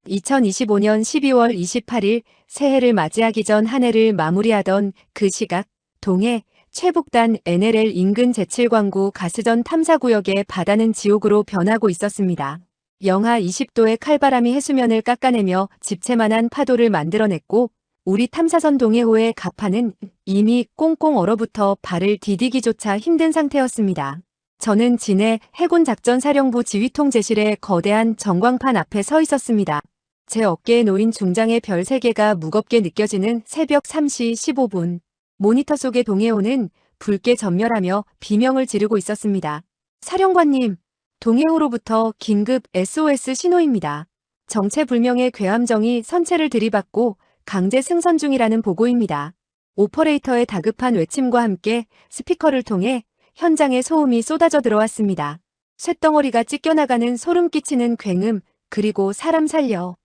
2025년 12월 28일 새해를 맞이하기 전 한 해를 마무리하던 그 시각, 동해 최북단 NLL 인근 제7광구 가스전 탐사구역의 바다는 지옥으로 변하고 있었습니다. 영하 20도의 칼바람이 해수면을 깎아내며 집채만한 파도를 만들어냈고 우리 탐사선 동해호의 가판은 이미 꽁꽁 얼어붙어 발을 디디기조차 힘든 상태였습니다. 저는 진해 해군작전사령부 지휘통제실의 거대한 전광판 앞에 서 있었습니다. 제 어깨에 놓인 중장의 별 3개가 무겁게 느껴지는 새벽 3시 15분. 모니터 속의 동해호는 붉게 전멸하며 비명을 지르고 있었습니다. 사령관님, 동해호로부터 긴급 SOS 신호입니다. 정체불명의 괴함정이 선체를 들이받고 강제 승선 중이라는 보고입니다. 오퍼레이터의 다급한 외침과 함께 스피커를 통해 현장에 소음이 쏟아져 들어왔습니다. 쇳덩어리가 찢겨나가는 소름 끼치는 굉음, 그리고 사람 살려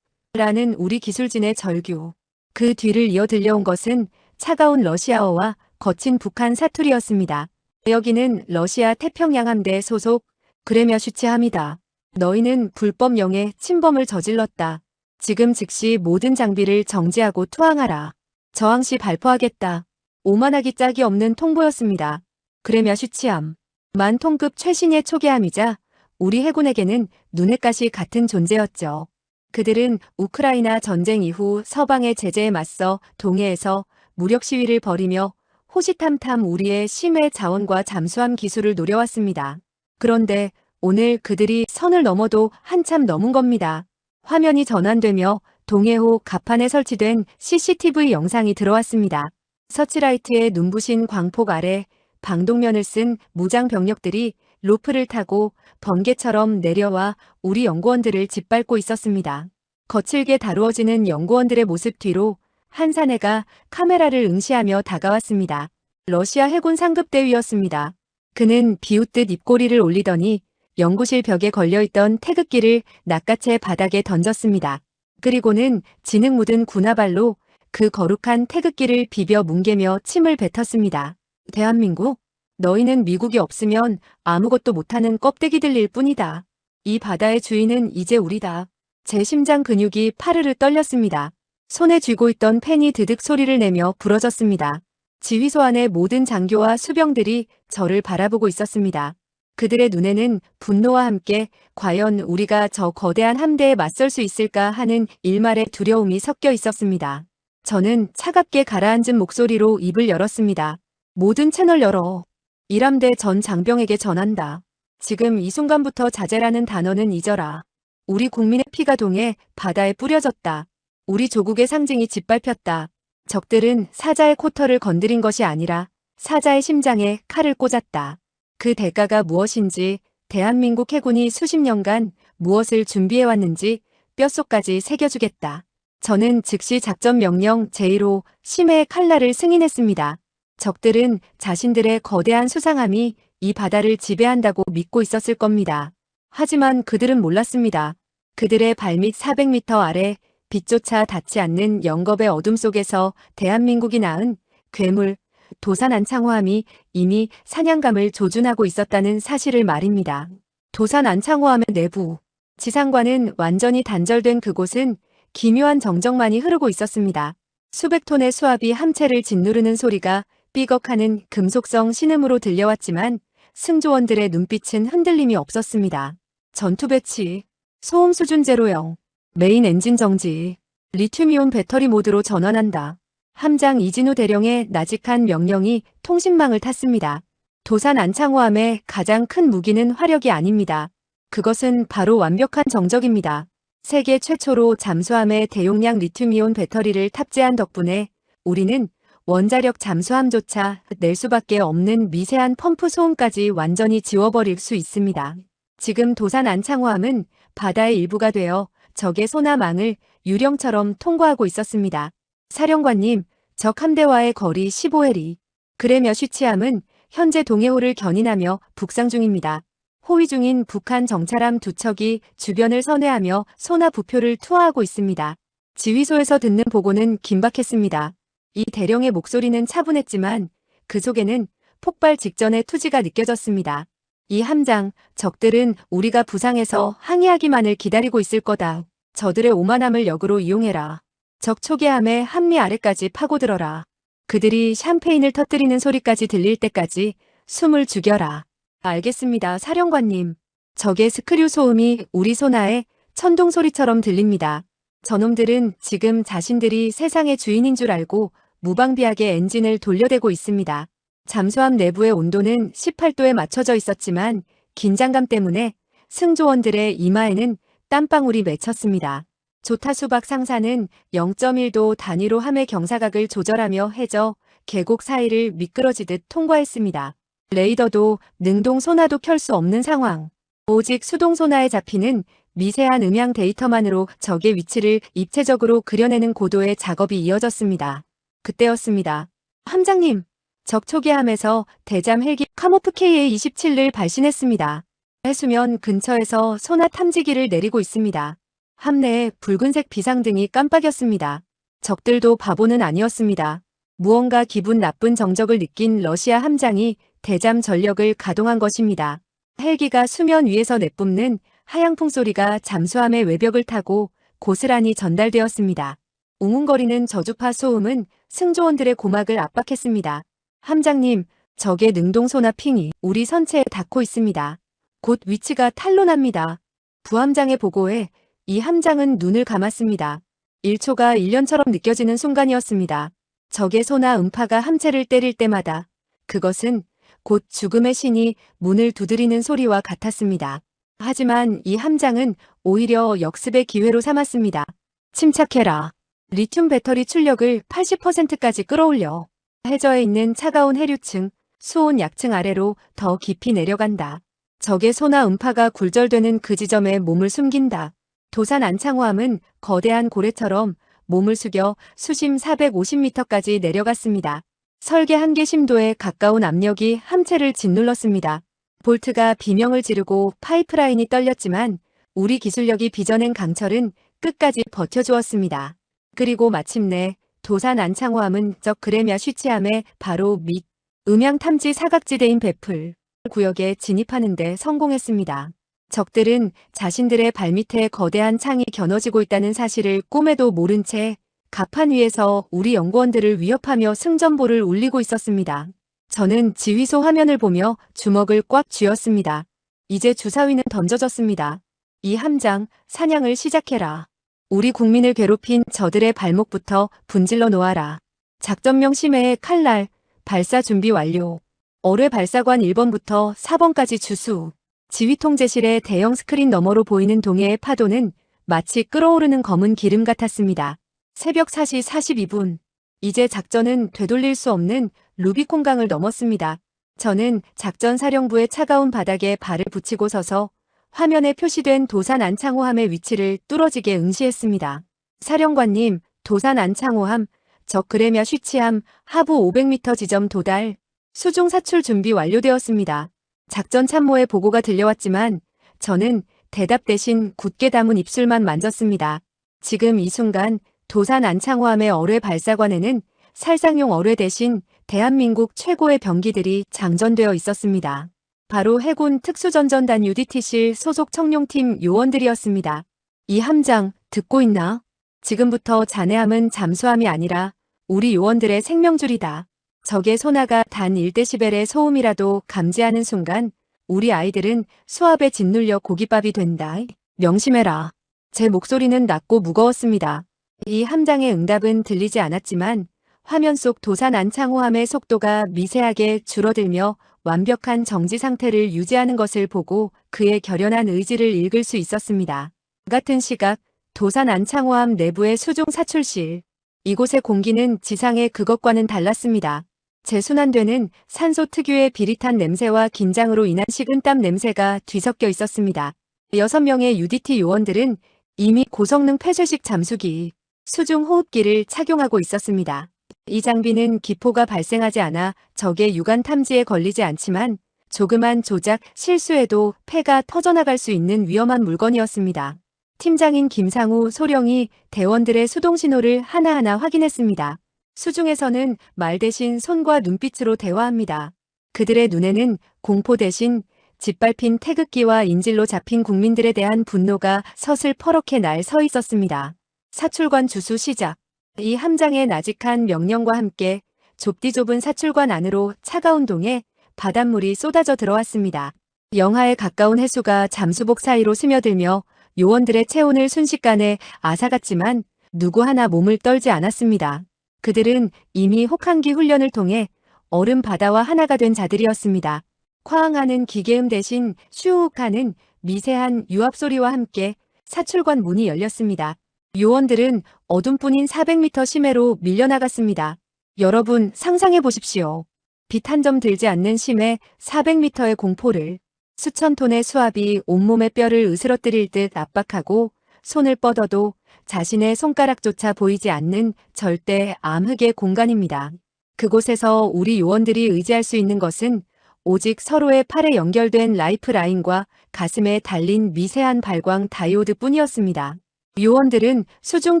라는 우리 기술진의 절규. 그 뒤를 이어 들려온 것은 차가운 러시아어와 거친 북한 사투리였습니다. 여기는 러시아 태평양 함대 소속 그레며슈치함이다. 너희는 불법 영해 침범을 저질렀다. 지금 즉시 모든 장비를 정지하고 투항하라. 저항 시 발포하겠다. 오만하기 짝이 없는 통보였습니다. 그레며슈치함. 만통급 최신의 초계함이자 우리 해군에게는 눈의 가시 같은 존재였죠. 그들은 우크라이나 전쟁 이후 서방의 제재에 맞서 동해에서 무력 시위를 벌이며 호시탐탐 우리의 심해 자원과 잠수함 기술을 노려왔습니다. 그런데 오늘 그들이 선을 넘어도 한참 넘은 겁니다. 화면이 전환되며 동해호 가판에 설치된 CCTV 영상이 들어왔습니다. 서치라이트의 눈부신 광폭 아래 방독면을 쓴 무장 병력들이 로프를 타고 번개처럼 내려와 우리 연구원들을 짓밟고 있었습니다. 거칠게 다루어지는 연구원들의 모습 뒤로 한 사내가 카메라를 응시하며 다가왔습니다. 러시아 해군 상급대위였습니다. 그는 비웃듯 입꼬리를 올리더니 연구실 벽에 걸려있던 태극기를 낚아채 바닥에 던졌습니다. 그리고는 진흙 묻은 군화발로 그 거룩한 태극기를 비벼 뭉개며 침을 뱉었습니다. 대한민국? 너희는 미국이 없으면 아무것도 못하는 껍데기들일 뿐이다. 이 바다의 주인은 이제 우리다. 제 심장 근육이 파르르 떨렸습니다. 손에 쥐고 있던 펜이 드득 소리를 내며 부러졌습니다. 지휘소 안의 모든 장교와 수병들이 저를 바라보고 있었습니다. 그들의 눈에는 분노와 함께 과연 우리가 저 거대한 함대에 맞설 수 있을까 하는 일말의 두려움이 섞여 있었습니다. 저는 차갑게 가라앉은 목소리로 입을 열었습니다. 모든 채널 열어. 1함대 전 장병에게 전한다. 지금 이 순간부터 자제라는 단어는 잊어라. 우리 국민의 피가 동해 바다에 뿌려졌다. 우리 조국의 상징이 짓밟혔다. 적들은 사자의 코털을 건드린 것이 아니라 사자의 심장에 칼을 꽂았다. 그 대가가 무엇인지, 대한민국 해군이 수십 년간 무엇을 준비해왔는지 뼛속까지 새겨주겠다. 저는 즉시 작전 명령 제1호 심해의 칼날을 승인했습니다. 적들은 자신들의 거대한 수상함이 이 바다를 지배한다고 믿고 있었을 겁니다. 하지만 그들은 몰랐습니다. 그들의 발밑 400m 아래 빛조차 닿지 않는 영겁의 어둠 속에서 대한민국이 낳은 괴물, 도산 안창호함이 이미 사냥감을 조준하고 있었다는 사실을 말입니다. 도산 안창호함의 내부, 지상과는 완전히 단절된 그곳은 기묘한 정적만이 흐르고 있었습니다. 수백 톤의 수압이 함체를 짓누르는 소리가 삐걱하는 금속성 신음으로 들려왔지만 승조원들의 눈빛은 흔들림이 없었습니다. 전투 배치, 소음 수준 제로 0, 메인 엔진 정지, 리튬이온 배터리 모드로 전환한다. 함장 이진우 대령의 나직한 명령이 통신망을 탔습니다. 도산 안창호함의 가장 큰 무기는 화력이 아닙니다. 그것은 바로 완벽한 정적입니다. 세계 최초로 잠수함에 대용량 리튬이온 배터리를 탑재한 덕분에 우리는 원자력 잠수함조차 낼 수밖에 없는 미세한 펌프 소음까지 완전히 지워버릴 수 있습니다. 지금 도산 안창호함은 바다의 일부가 되어 적의 소나망을 유령처럼 통과하고 있었습니다. 사령관님, 적 함대와의 거리 15해리. 그레며슈치함은 현재 동해호를 견인하며 북상 중입니다. 호위 중인 북한 정찰함 2척이 주변을 선회하며 소나 부표를 투하하고 있습니다. 지휘소에서 듣는 보고는 긴박했습니다. 이 대령의 목소리는 차분했지만 그 속에는 폭발 직전의 투지가 느껴졌습니다. 이 함장, 적들은 우리가 부상해서 항해하기만을 기다리고 있을 거다. 저들의 오만함을 역으로 이용해라. 적 초기함에 한미 아래까지 파고들어라. 그들이 샴페인을 터뜨리는 소리까지 들릴 때까지 숨을 죽여라. 알겠습니다, 사령관님. 적의 스크류 소음이 우리 소나의 천둥 소리처럼 들립니다. 저놈들은 지금 자신들이 세상의 주인인 줄 알고 무방비하게 엔진을 돌려대고 있습니다. 잠수함 내부의 온도는 18도에 맞춰져 있었지만 긴장감 때문에 승조원들의 이마에는 땀방울이 맺혔습니다. 조타수박 상사는 0.1도 단위로 함의 경사각을 조절하며 해저 계곡 사이를 미끄러지듯 통과했습니다. 레이더도 능동 소나도 켤 수 없는 상황. 오직 수동 소나에 잡히는 미세한 음향 데이터만으로 적의 위치를 입체적으로 그려내는 고도의 작업이 이어졌습니다. 그때였습니다. 함장님, 적 초기함에서 대잠 헬기 카모프 KA-27을 발신했습니다. 해수면 근처에서 소나 탐지기를 내리고 있습니다. 함내에 붉은색 비상등이 깜빡였습니다. 적들도 바보는 아니었습니다. 무언가 기분 나쁜 정적을 느낀 러시아 함장이 대잠 전력을 가동한 것입니다. 헬기가 수면 위에서 내뿜는 하양풍 소리가 잠수함의 외벽을 타고 고스란히 전달되었습니다. 웅웅거리는 저주파 소음은 승조원들의 고막을 압박했습니다. 함장님, 적의 능동 소나 핑이 우리 선체에 닿고 있습니다. 곧 위치가 탄로납니다. 부함장의 보고에 이 함장은 눈을 감았습니다. 1초가 1년처럼 느껴지는 순간이었습니다. 적의 소나 음파가 함체를 때릴 때마다 그것은 곧 죽음의 신이 문을 두드리는 소리와 같았습니다. 하지만 이 함장은 오히려 역습의 기회로 삼았습니다. 침착해라. 리튬 배터리 출력을 80%까지 끌어올려. 해저에 있는 차가운 해류층, 수온 약층 아래로 더 깊이 내려간다. 적의 소나 음파가 굴절되는 그 지점에 몸을 숨긴다. 도산 안창호함은 거대한 고래처럼 몸을 숙여 수심 450m까지 내려갔습니다. 설계 한계 심도에 가까운 압력이 함체를 짓눌렀습니다. 볼트가 비명을 지르고 파이프라인이 떨렸지만 우리 기술력이 빚어낸 강철은 끝까지 버텨주었습니다. 그리고 마침내 도산 안창호함은 적 그레미아 슈치함의 바로 밑 음향 탐지 사각지대인 베풀 구역에 진입하는 데 성공했습니다. 적들은 자신들의 발밑에 거대한 창이 겨눠지고 있다는 사실을 꿈에도 모른 채 갑판 위에서 우리 연구원들을 위협하며 승전보를 울리고 있었습니다. 저는 지휘소 화면을 보며 주먹을 꽉 쥐었습니다. 이제 주사위는 던져졌습니다. 이 함장, 사냥을 시작해라. 우리 국민을 괴롭힌 저들의 발목부터 분질러 놓아라. 작전명 심해의 칼날, 발사 준비 완료. 어뢰 발사관 1번부터 4번까지 주수. 지휘통제실의 대형 스크린 너머로 보이는 동해의 파도는 마치 끓어오르는 검은 기름 같았습니다. 새벽 4시 42분. 이제 작전은 되돌릴 수 없는 루비콘강을 넘었습니다. 저는 작전사령부의 차가운 바닥에 발을 붙이고 서서 화면에 표시된 도산 안창호함의 위치를 뚫어지게 응시했습니다. 사령관님, 도산 안창호함, 적 그레미아 슈치함 하부 500m 지점 도달. 수중 사출 준비 완료되었습니다. 작전 참모의 보고가 들려왔지만 저는 대답 대신 굳게 담은 입술만 만졌습니다. 지금 이 순간 도산 안창호함의 어뢰 발사관에는 살상용 어뢰 대신 대한민국 최고의 병기들이 장전되어 있었습니다. 바로 해군 특수전전단 UDT실 소속 청룡팀 요원들이었습니다. 이 함장, 듣고 있나? 지금부터 자네함은 잠수함이 아니라 우리 요원들의 생명줄이다. 적의 소나가 단 1데시벨의 소음이라도 감지하는 순간 우리 아이들은 수압에 짓눌려 고깃밥이 된다. 명심해라. 제 목소리는 낮고 무거웠습니다. 이 함장의 응답은 들리지 않았지만 화면 속 도산 안창호함의 속도가 미세하게 줄어들며 완벽한 정지 상태를 유지하는 것을 보고 그의 결연한 의지를 읽을 수 있었습니다. 같은 시각 도산 안창호함 내부의 수중 사출실. 이곳의 공기는 지상의 그것과는 달랐습니다. 재순환되는 산소 특유의 비릿한 냄새와 긴장으로 인한 식은땀 냄새가 뒤섞여 있었습니다. 6명의 UDT 요원들은 이미 고성능 폐쇄식 잠수기, 수중 호흡기를 착용하고 있었습니다. 이 장비는 기포가 발생하지 않아 적의 유관 탐지에 걸리지 않지만 조그만 조작 실수에도 폐가 터져나갈 수 있는 위험한 물건이었습니다. 팀장인 김상우, 소령이 대원들의 수동 신호를 하나하나 확인했습니다. 수중에서는 말 대신 손과 눈빛으로 대화합니다. 그들의 눈에는 공포 대신 짓밟힌 태극기와 인질로 잡힌 국민들에 대한 분노가 서슬퍼렇게 날 서 있었습니다. 사출관 주수 시작. 이 함장의 나직한 명령과 함께 좁디 좁은 사출관 안으로 차가운 동에 바닷물이 쏟아져 들어왔습니다. 영하에 가까운 해수가 잠수복 사이로 스며들며 요원들의 체온을 순식간에 앗아갔지만 누구 하나 몸을 떨지 않았습니다. 그들은 이미 혹한기 훈련을 통해 얼음 바다와 하나가 된 자들이었습니다. 쾅하는 기계음 대신 슈욱하는 미세한 유압 소리와 함께 사출관 문이 열렸습니다. 요원들은 어둠뿐인 400m 심해로 밀려나갔습니다. 여러분 상상해 보십시오. 빛 한 점 들지 않는 심해 400m의 공포를. 수천 톤의 수압이 온몸의 뼈를 으스러뜨릴 듯 압박하고 손을 뻗어도 자신의 손가락조차 보이지 않는 절대 암흑의 공간입니다. 그곳에서 우리 요원들이 의지할 수 있는 것은 오직 서로의 팔에 연결된 라이프라인과 가슴에 달린 미세한 발광 다이오드 뿐이었습니다. 요원들은 수중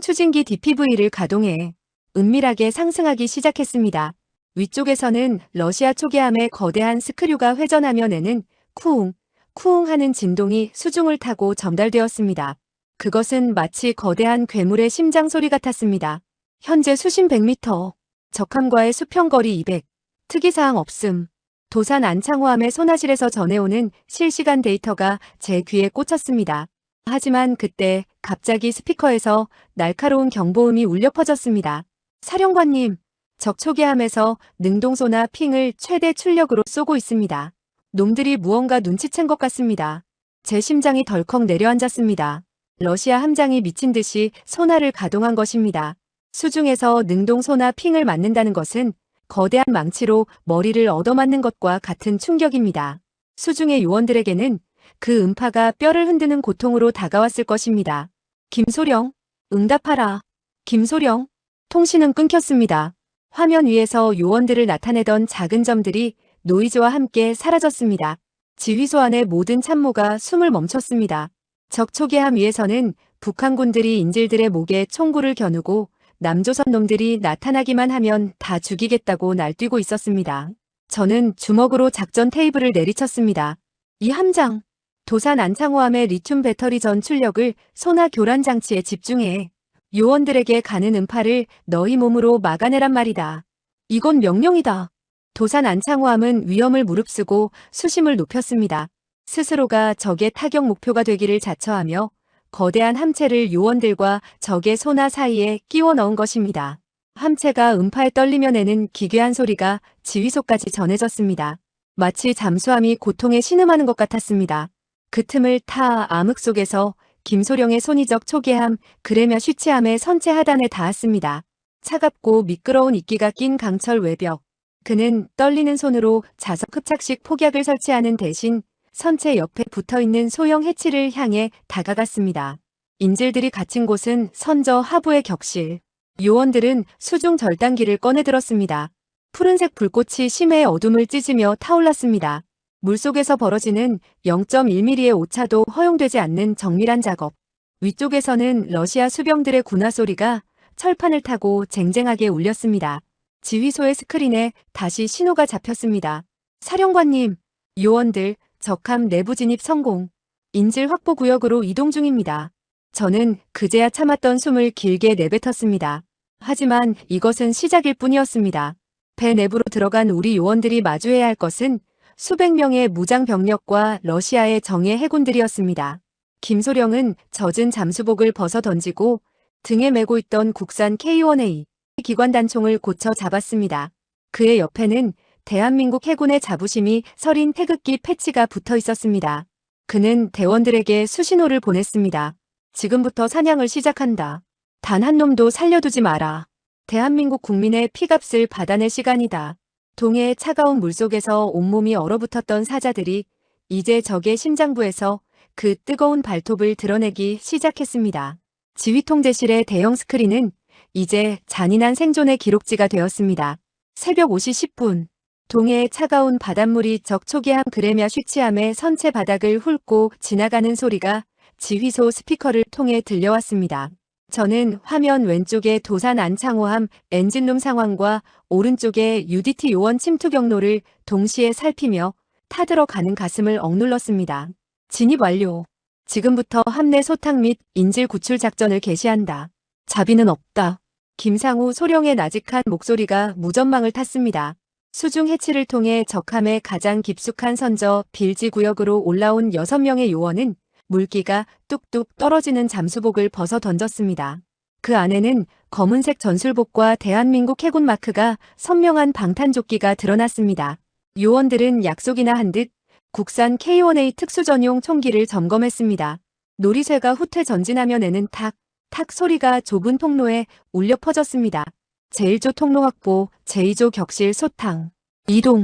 추진기 DPV를 가동해 은밀하게 상승하기 시작했습니다. 위쪽에서는 러시아 초계함의 거대한 스크류가 회전하며 내는 쿠웅, 쿠웅 하는 진동이 수중을 타고 전달되었습니다. 그것은 마치 거대한 괴물의 심장 소리 같았습니다. 현재 수심 100m, 적함과의 수평거리 200, 특이사항 없음. 도산 안창호함의 손아실에서 전해오는 실시간 데이터가 제 귀에 꽂혔습니다. 하지만 그때 갑자기 스피커에서 날카로운 경보음이 울려 퍼졌습니다. 사령관님, 적 초계함에서 능동소나 핑을 최대 출력으로 쏘고 있습니다. 놈들이 무언가 눈치챈 것 같습니다. 제 심장이 덜컥 내려앉았습니다. 러시아 함장이 미친 듯이 소나를 가동한 것입니다. 수중에서 능동소나 핑을 맞는다는 것은 거대한 망치로 머리를 얻어맞는 것과 같은 충격입니다. 수중의 요원들에게는 그 음파가 뼈를 흔드는 고통으로 다가왔을 것입니다. 김소령, 응답하라. 김소령. 통신은 끊겼습니다. 화면 위에서 요원들을 나타내던 작은 점들이 노이즈와 함께 사라졌습니다. 지휘소 안의 모든 참모가 숨을 멈췄습니다. 적 초계함 위에서는 북한군들이 인질들의 목에 총구를 겨누고 남조선 놈들이 나타나기만 하면 다 죽이겠다고 날뛰고 있었습니다. 저는 주먹으로 작전 테이블을 내리쳤습니다. 이 함장, 도산 안창호함의 리튬 배터리 전 출력을 소나 교란 장치에 집중해 요원들에게 가는 음파를 너희 몸으로 막아내란 말이다. 이건 명령이다. 도산 안창호함은 위험을 무릅쓰고 수심을 높였습니다. 스스로가 적의 타격 목표가 되기를 자처하며 거대한 함체를 요원들과 적의 소나 사이에 끼워 넣은 것입니다. 함체가 음파에 떨리며 내는 기괴한 소리가 지휘소까지 전해졌습니다. 마치 잠수함이 고통에 신음하는 것 같았습니다. 그 틈을 타 암흑 속에서 김소령의 손이 적 초계함 그레며 슈치함의 선체 하단에 닿았습니다. 차갑고 미끄러운 이끼가 낀 강철 외벽. 그는 떨리는 손으로 자석 흡착식 폭약을 설치하는 대신 선체 옆에 붙어있는 소형 해치를 향해 다가갔습니다. 인질들이 갇힌 곳은 선저 하부의 격실. 요원들은 수중 절단기를 꺼내들었습니다. 푸른색 불꽃이 심해의 어둠을 찢으며 타올랐습니다. 물속에서 벌어지는 0.1mm의 오차도 허용되지 않는 정밀한 작업. 위쪽에서는 러시아 수병들의 군화 소리가 철판을 타고 쟁쟁하게 울렸습니다. 지휘소의 스크린에 다시 신호가 잡혔습니다. 사령관님, 요원들, 적함 내부 진입 성공. 인질 확보 구역으로 이동 중입니다. 저는 그제야 참았던 숨을 길게 내뱉었습니다. 하지만 이것은 시작일 뿐이었습니다. 배 내부로 들어간 우리 요원들이 마주해야 할 것은 수백 명의 무장 병력과 러시아의 정예 해군들이었습니다. 김소령은 젖은 잠수복을 벗어 던지고 등에 메고 있던 국산 K1A 기관 단총을 고쳐 잡았습니다. 그의 옆에는 대한민국 해군의 자부심이 서린 태극기 패치가 붙어 있었습니다. 그는 대원들에게 수신호를 보냈습니다. 지금부터 사냥을 시작한다. 단 한 놈도 살려두지 마라. 대한민국 국민의 피값을 받아낼 시간이다. 동해의 차가운 물속에서 온몸이 얼어붙었던 사자들이 이제 적의 심장부에서 그 뜨거운 발톱을 드러내기 시작했습니다. 지휘통제실의 대형 스크린은 이제 잔인한 생존의 기록지가 되었습니다. 새벽 5시 10분. 동해의 차가운 바닷물이 적 초계함 그레며 슈치함의 선체 바닥을 훑고 지나가는 소리가 지휘소 스피커를 통해 들려왔습니다. 저는 화면 왼쪽의 도산 안창호함 엔진룸 상황과 오른쪽의 UDT 요원 침투 경로를 동시에 살피며 타들어가는 가슴을 억눌렀습니다. 진입 완료. 지금부터 함내 소탕 및 인질 구출 작전을 개시한다. 자비는 없다. 김상우 소령의 나직한 목소리가 무전망을 탔습니다. 수중 해치를 통해 적함의 가장 깊숙한 선저 빌지 구역으로 올라온 6명의 요원은 물기가 뚝뚝 떨어지는 잠수복을 벗어 던졌습니다. 그 안에는 검은색 전술복과 대한민국 해군 마크가 선명한 방탄조끼가 드러났습니다. 요원들은 약속이나 한 듯 국산 K1A 특수전용 총기를 점검했습니다. 놀이쇠가 후퇴 전진하며 내는 탁, 탁 소리가 좁은 통로에 울려 퍼졌습니다. 제1조 통로 확보, 제2조 격실 소탕. 이동.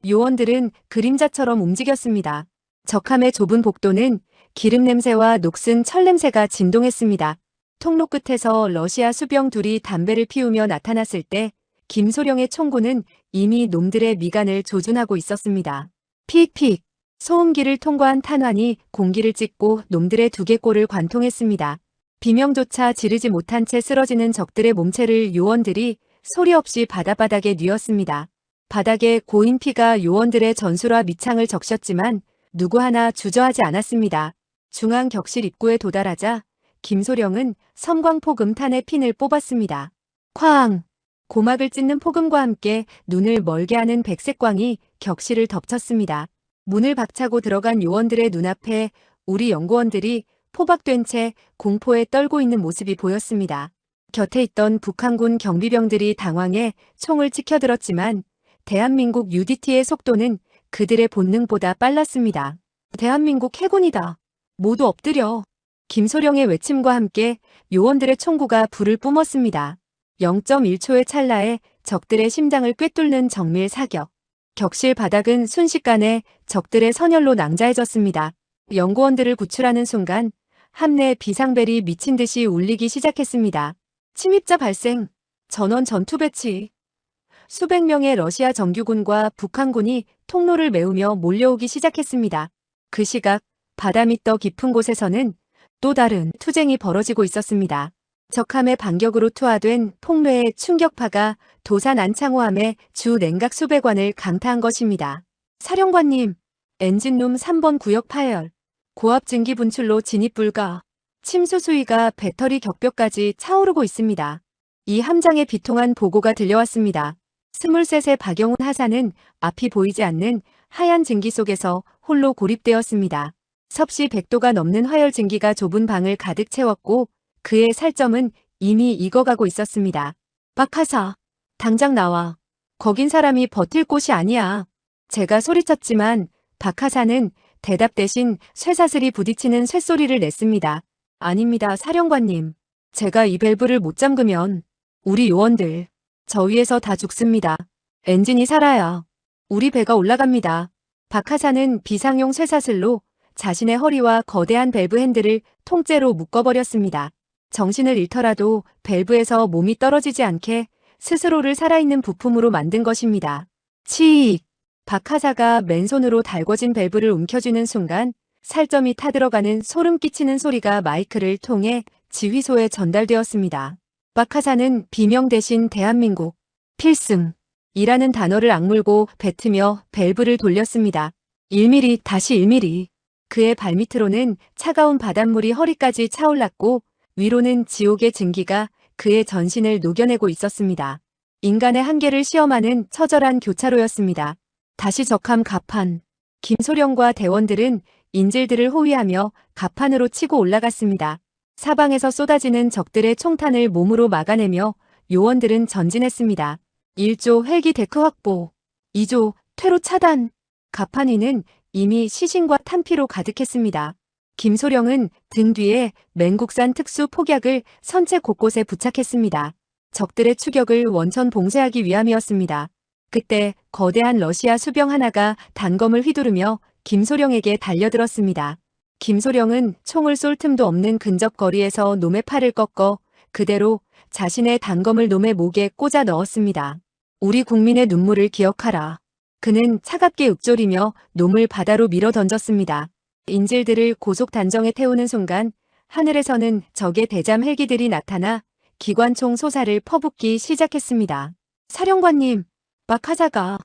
요원들은 그림자처럼 움직였습니다. 적함의 좁은 복도는 기름 냄새와 녹슨 철 냄새가 진동했습니다. 통로 끝에서 러시아 수병 둘이 담배를 피우며 나타났을 때 김소령의 총구는 이미 놈들의 미간을 조준하고 있었습니다. 픽픽. 소음기를 통과한 탄환이 공기를 찢고 놈들의 두개골을 관통했습니다. 비명조차 지르지 못한 채 쓰러지는 적들의 몸체를 요원들이 소리 없이 바다바닥에 뉘었습니다. 바닥에 고인 피가 요원들의 전술화 밑창을 적셨지만 누구 하나 주저하지 않았습니다. 중앙 격실 입구에 도달하자 김소령은 섬광폭 음탄의 핀을 뽑았습니다. 쾅! 고막을 찢는 폭음과 함께 눈을 멀게 하는 백색광이 격실을 덮쳤습니다. 문을 박차고 들어간 요원들의 눈앞에 우리 연구원들이 포박된 채 공포에 떨고 있는 모습이 보였습니다. 곁에 있던 북한군 경비병들이 당황해 총을 치켜들었지만 대한민국 UDT의 속도는 그들의 본능보다 빨랐습니다. 대한민국 해군이다. 모두 엎드려. 김소령의 외침과 함께 요원들의 총구가 불을 뿜었습니다. 0.1초의 찰나에 적들의 심장을 꿰뚫는 정밀 사격. 격실 바닥은 순식간에 적들의 선열로 낭자해졌습니다. 연구원들을 구출하는 순간 함내 비상벨이 미친 듯이 울리기 시작했습니다. 침입자 발생, 전원 전투 배치. 수백 명의 러시아 정규군과 북한군이 통로를 메우며 몰려오기 시작했습니다. 그 시각 바다 밑 더 깊은 곳에서는 또 다른 투쟁이 벌어지고 있었습니다. 적함의 반격으로 투하된 폭로의 충격파가 도산 안창호함의 주 냉각 수배관을 강타한 것입니다. 사령관님, 엔진룸 3번 구역 파열. 고압 증기 분출로 진입 불가. 침수 수위가 배터리 격벽까지 차오르고 있습니다. 이 함장의 비통한 보고가 들려왔습니다. 23세 박영훈 하사는 앞이 보이지 않는 하얀 증기 속에서 홀로 고립되었습니다. 섭씨 100도가 넘는 화열 증기가 좁은 방을 가득 채웠고 그의 살점은 이미 익어가고 있었습니다. 박하사, 당장 나와. 거긴 사람이 버틸 곳이 아니야. 제가 소리쳤지만 박하사는 대답 대신 쇠사슬이 부딪히는 쇳소리를 냈습니다. 아닙니다, 사령관님. 제가 이 밸브를 못 잠그면 우리 요원들 저 위에서 다 죽습니다. 엔진이 살아야 우리 배가 올라갑니다. 박하사는 비상용 쇠사슬로 자신의 허리와 거대한 밸브 핸들을 통째로 묶어버렸습니다. 정신을 잃더라도 밸브에서 몸이 떨어지지 않게 스스로를 살아있는 부품으로 만든 것입니다. 치익! 박하사가 맨손으로 달궈진 밸브를 움켜쥐는 순간 살점이 타들어가는 소름 끼치는 소리가 마이크를 통해 지휘소에 전달되었습니다. 박하사는 비명 대신 대한민국, 필승이라는 단어를 악물고 뱉으며 밸브를 돌렸습니다. 1mm 다시 1mm. 그의 발밑으로는 차가운 바닷물이 허리까지 차올랐고 위로는 지옥의 증기가 그의 전신을 녹여내고 있었습니다. 인간의 한계를 시험하는 처절한 교차로였습니다. 다시 적함 갑판. 김소령과 대원들은 인질들을 호위하며 갑판으로 치고 올라갔습니다. 사방에서 쏟아지는 적들의 총탄을 몸으로 막아내며 요원들은 전진했습니다. 1조 헬기 데크 확보, 2조 퇴로 차단. 갑판 위는 이미 시신과 탄피로 가득했습니다. 김소령은 등 뒤에 맹국산 특수 폭약을 선체 곳곳에 부착했습니다. 적들의 추격을 원천 봉쇄하기 위함이었습니다. 그때 거대한 러시아 수병 하나가 단검을 휘두르며 김소령에게 달려들었습니다. 김소령은 총을 쏠 틈도 없는 근접 거리에서 놈의 팔을 꺾어 그대로 자신의 단검을 놈의 목에 꽂아 넣었습니다. 우리 국민의 눈물을 기억하라. 그는 차갑게 읊조리며 놈을 바다로 밀어 던졌습니다. 인질들을 고속 단정에 태우는 순간 하늘에서는 적의 대잠 헬기들이 나타나 기관총 소사를 퍼붓기 시작했습니다. 사령관님, 박하사가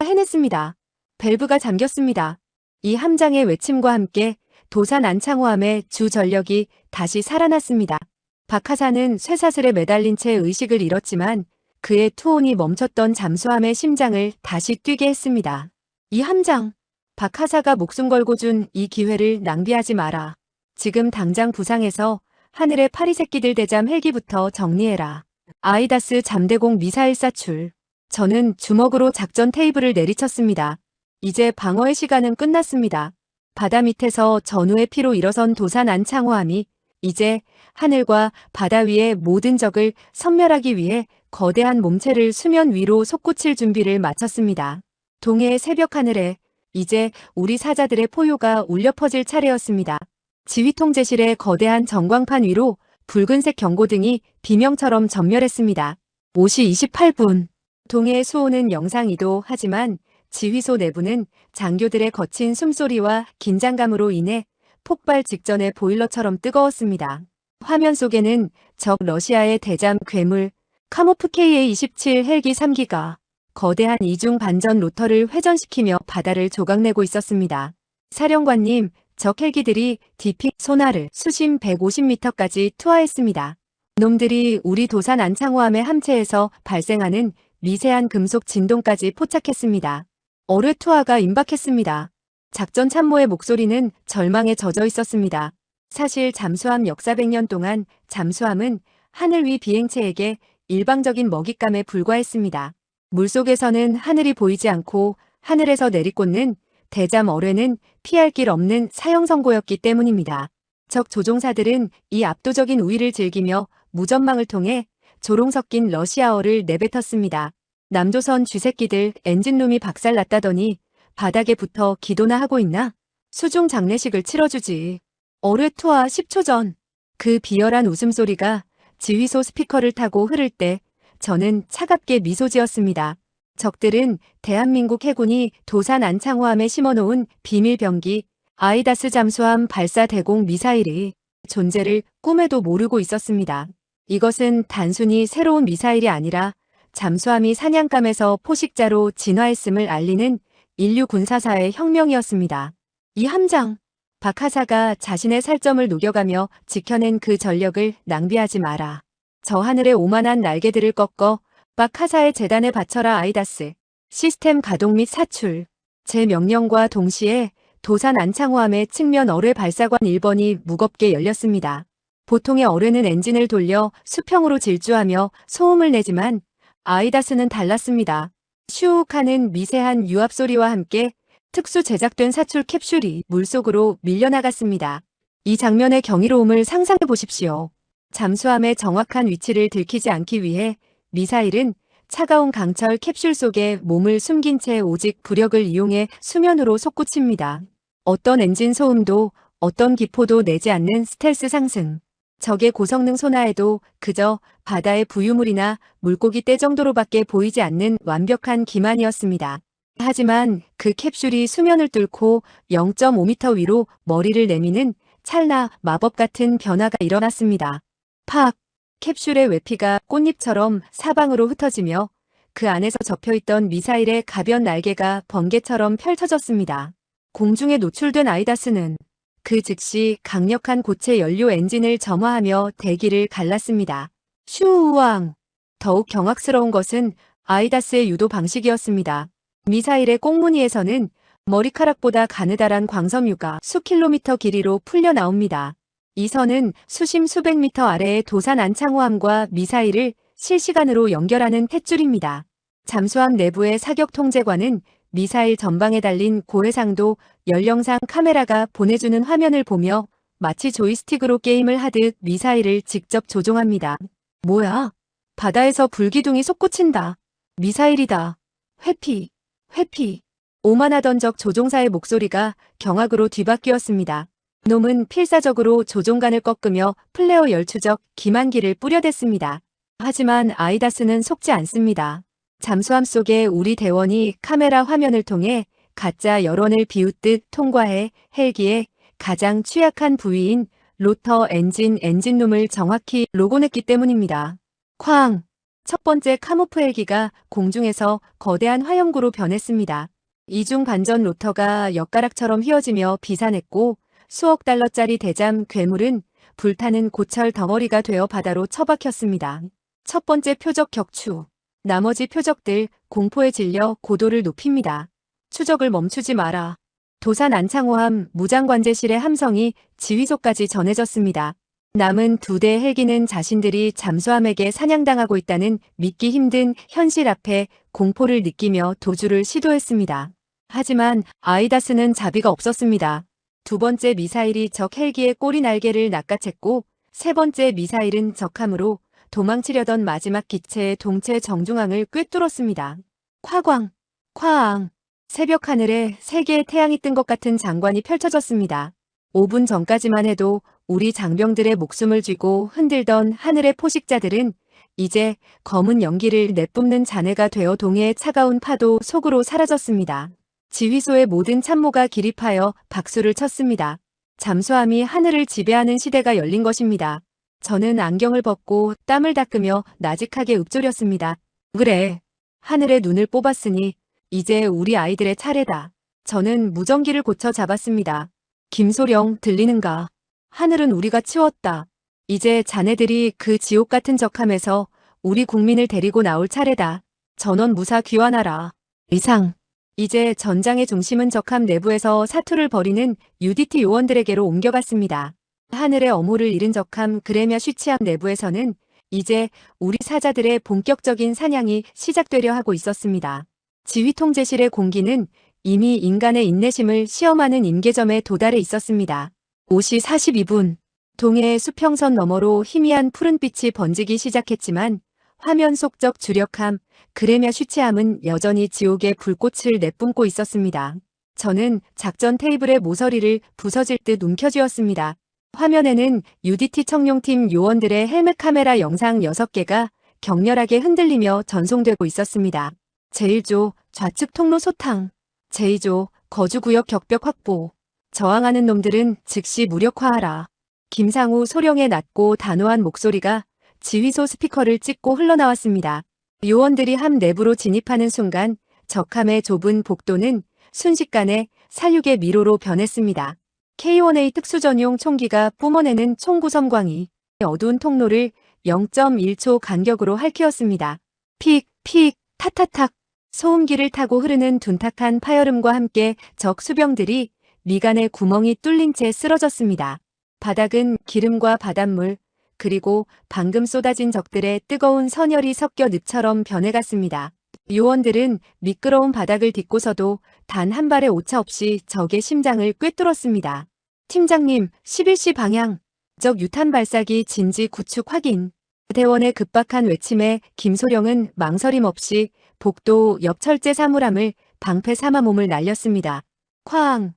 해냈습니다. 밸브가 잠겼습니다. 이 함장의 외침과 함께 도산 안창호함의 주 전력이 다시 살아났습니다. 박하사는 쇠사슬에 매달린 채 의식을 잃었지만 그의 투혼이 멈췄던 잠수함의 심장을 다시 뛰게 했습니다. 이 함장, 박하사가 목숨 걸고 준 이 기회를 낭비하지 마라. 지금 당장 부상해서 하늘의 파리새끼들 대잠 헬기부터 정리해라. 아이다스 잠대공 미사일 사출. 저는 주먹으로 작전 테이블을 내리쳤습니다. 이제 방어의 시간은 끝났습니다. 바다 밑에서 전우의 피로 일어선 도산 안창호함이 이제 하늘과 바다 위의 모든 적을 섬멸하기 위해 거대한 몸체를 수면 위로 솟구칠 준비를 마쳤습니다. 동해의 새벽 하늘에 이제 우리 사자들의 포효가 울려 퍼질 차례였습니다. 지휘통제실의 거대한 전광판 위로 붉은색 경고등이 비명처럼 전멸했습니다. 5시 28분. 동해의 수호는 영상이도 하지만 지휘소 내부는 장교들의 거친 숨소리와 긴장감으로 인해 폭발 직전의 보일러처럼 뜨거웠습니다. 화면 속에는 적 러시아의 대잠 괴물 카모프 KA-27 헬기 3기가 거대한 이중 반전 로터를 회전시키며 바다를 조각내고 있었습니다. 사령관님, 적 헬기들이 디핑 소나르 수심 150m까지 투하했습니다. 놈들이 우리 도산 안창호함의 함체에서 발생하는 미세한 금속 진동까지 포착했습니다. 어뢰 투하가 임박했습니다. 작전 참모의 목소리는 절망에 젖어 있었습니다. 사실 잠수함 역사 100년 동안 잠수함은 하늘 위 비행체에게 일방적인 먹잇감에 불과했습니다. 물속에서는 하늘이 보이지 않고 하늘에서 내리꽂는 대잠 어뢰는 피할 길 없는 사형선고였기 때문입니다. 적 조종사들은 이 압도적인 우위를 즐기며 무전망을 통해 조롱 섞인 러시아어를 내뱉었습니다. 남조선 쥐새끼들 엔진룸이 박살났다더니 바닥에 붙어 기도나 하고 있나? 수중 장례식을 치러주지. 어뢰 투하 10초 전. 그 비열한 웃음소리가 지휘소 스피커를 타고 흐를 때 저는 차갑게 미소 지었습니다. 적들은 대한민국 해군이 도산 안창호함에 심어놓은 비밀병기 아이다스 잠수함 발사 대공 미사일의 존재를 꿈에도 모르고 있었습니다. 이것은 단순히 새로운 미사일이 아니라 잠수함이 사냥감에서 포식자로 진화했음을 알리는 인류 군사사의 혁명이었습니다. 이 함장, 박하사가 자신의 살점을 녹여가며 지켜낸 그 전력을 낭비하지 마라. 저 하늘의 오만한 날개들을 꺾어 박하사의 재단에 바쳐라. 아이다스 시스템 가동 및 사출. 제 명령과 동시에 도산 안창호함의 측면 어뢰 발사관 1번이 무겁게 열렸습니다. 보통의 어뢰는 엔진을 돌려 수평으로 질주하며 소음을 내지만 아이다스는 달랐습니다. 슈욱 하는 미세한 유압 소리와 함께 특수 제작된 사출 캡슐이 물속으로 밀려나갔습니다. 이 장면의 경이로움을 상상해 보십시오. 잠수함의 정확한 위치를 들키지 않기 위해 미사일은 차가운 강철 캡슐 속에 몸을 숨긴 채 오직 부력을 이용해 수면으로 솟구칩니다. 어떤 엔진 소음도 어떤 기포도 내지 않는 스텔스 상승. 적의 고성능 소나에도 그저 바다의 부유물이나 물고기 떼 정도로밖에 보이지 않는 완벽한 기만이었습니다. 하지만 그 캡슐이 수면을 뚫고 0.5m 위로 머리를 내미는 찰나 마법 같은 변화가 일어났습니다. 팍! 캡슐의 외피가 꽃잎처럼 사방으로 흩어지며 그 안에서 접혀있던 미사일의 가변 날개가 번개처럼 펼쳐졌습니다. 공중에 노출된 아이다스는 그 즉시 강력한 고체 연료 엔진을 점화하며 대기를 갈랐습니다. 슈우왕! 더욱 경악스러운 것은 아이다스의 유도 방식이었습니다. 미사일의 꽁무니에서는 머리카락보다 가느다란 광섬유가 수킬로미터 길이로 풀려 나옵니다. 이 선은 수심 수백 미터 아래의 도산 안창호함과 미사일을 실시간으로 연결하는 탯줄입니다. 잠수함 내부의 사격 통제관은 미사일 전방에 달린 고해상도 연령상 카메라가 보내주는 화면을 보며 마치 조이스틱으로 게임을 하듯 미사일을 직접 조종합니다. 뭐야? 바다에서 불기둥이 솟구친다. 미사일이다. 회피, 회피. 오만하던 적 조종사의 목소리가 경악으로 뒤바뀌었습니다. 놈은 필사적으로 조종관을 꺾으며 플레어 열추적 기만기를 뿌려댔습니다. 하지만 아이다스는 속지 않습니다. 잠수함 속에 우리 대원이 카메라 화면을 통해 가짜 여론을 비웃듯 통과해 헬기의 가장 취약한 부위인 로터 엔진룸을 정확히 로고냈기 때문입니다. 쾅! 첫 번째 카모프 헬기가 공중에서 거대한 화염구로 변했습니다. 이중 반전 로터가 엿가락처럼 휘어지며 비산했고 수억 달러짜리 대잠 괴물은 불타는 고철 덩어리가 되어 바다로 처박혔습니다. 첫 번째 표적 격추. 나머지 표적들 공포에 질려 고도를 높입니다. 추적을 멈추지 마라. 도산 안창호함 무장관제실의 함성이 지휘소까지 전해졌습니다. 남은 2대 헬기는 자신들이 잠수함에게 사냥당하고 있다는 믿기 힘든 현실 앞에 공포를 느끼며 도주를 시도했습니다. 하지만 아이다스는 자비가 없었습니다. 2번째 미사일이 적 헬기의 꼬리 날개를 낚아챘고 3번째 미사일은 적함으로 도망치려던 마지막 기체의 동체 정중앙을 꿰뚫었습니다. 콰광, 콰앙. 새벽 하늘에 3개의 태양이 뜬 것 같은 장관이 펼쳐졌습니다. 5분 전까지만 해도 우리 장병들의 목숨을 쥐고 흔들던 하늘의 포식자들은 이제 검은 연기를 내뿜는 잔해가 되어 동해의 차가운 파도 속으로 사라졌습니다. 지휘소의 모든 참모가 기립하여 박수를 쳤습니다. 잠수함이 하늘을 지배하는 시대가 열린 것입니다. 저는 안경을 벗고 땀을 닦으며 나직하게 읊조렸습니다. 그래, 하늘의 눈을 뽑았으니 이제 우리 아이들의 차례다. 저는 무전기를 고쳐 잡았습니다. 김소령, 들리는가? 하늘은 우리가 치웠다. 이제 자네들이 그 지옥 같은 적함에서 우리 국민을 데리고 나올 차례다. 전원 무사 귀환하라. 이상. 이제 전장의 중심은 적함 내부에서 사투를 벌이는 UDT 요원들에게로 옮겨갔습니다. 하늘의 어모를 잃은 적함 그레며 쉬치함 내부에서는 이제 우리 사자들의 본격적인 사냥이 시작되려 하고 있었습니다. 지휘통제실의 공기는 이미 인간의 인내심을 시험하는 임계점에 도달해 있었습니다. 5시 42분, 동해의 수평선 너머로 희미한 푸른빛이 번지기 시작했지만 화면 속적 주력함, 그레며 쉬치함은 여전히 지옥의 불꽃을 내뿜고 있었습니다. 저는 작전 테이블의 모서리를 부서질 듯 움켜쥐었습니다. 화면에는 UDT 청룡팀 요원들의 헬멧 카메라 영상 6개가 격렬하게 흔들리며 전송되고 있었습니다. 제1조 좌측 통로 소탕, 제2조 거주구역 격벽 확보, 저항하는 놈들은 즉시 무력화하라. 김상우 소령의 낮고 단호한 목소리가 지휘소 스피커를 찍고 흘러나왔습니다. 요원들이 함 내부로 진입하는 순간 적함의 좁은 복도는 순식간에 살육의 미로로 변했습니다. K1A 특수전용 총기가 뿜어내는 총구섬광이 어두운 통로를 0.1초 간격으로 핥히었습니다. 픽, 픽, 타타탁. 소음기를 타고 흐르는 둔탁한 파열음과 함께 적 수병들이 미간에 구멍이 뚫린 채 쓰러졌습니다. 바닥은 기름과 바닷물, 그리고 방금 쏟아진 적들의 뜨거운 선혈이 섞여 늪처럼 변해갔습니다. 요원들은 미끄러운 바닥을 딛고서도 단 한 발의 오차 없이 적의 심장을 꿰뚫었습니다. 팀장님, 11시 방향. 적 유탄 발사기 진지 구축 확인. 대원의 급박한 외침에 김소령은 망설임 없이 복도 옆 철제 사물함을 방패 삼아 몸을 날렸습니다. 쾅!